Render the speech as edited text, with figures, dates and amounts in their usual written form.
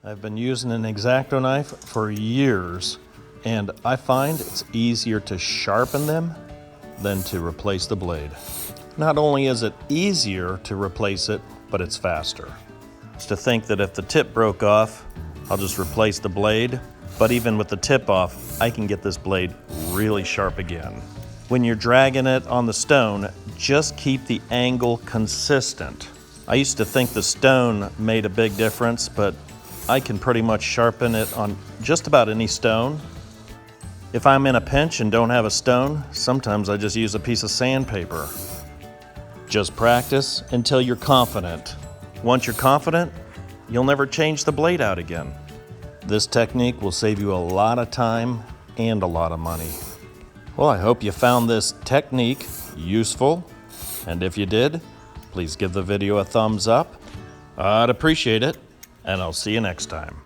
I've been using an X-Acto knife for years, and I find it's easier to sharpen them than to replace the blade. Not only is it easier to replace it, but it's faster. It's to think that if the tip broke off, I'll just replace the blade, but even with the tip off, I can get this blade really sharp again. When you're dragging it on the stone, just keep the angle consistent. I used to think the stone made a big difference, but I can pretty much sharpen it on just about any stone. If I'm in a pinch and don't have a stone, sometimes I just use a piece of sandpaper. Just practice until you're confident. Once you're confident, you'll never change the blade out again. This technique will save you a lot of time and a lot of money. Well, I hope you found this technique useful, and if you did, please give the video a thumbs up. I'd appreciate it, and I'll see you next time.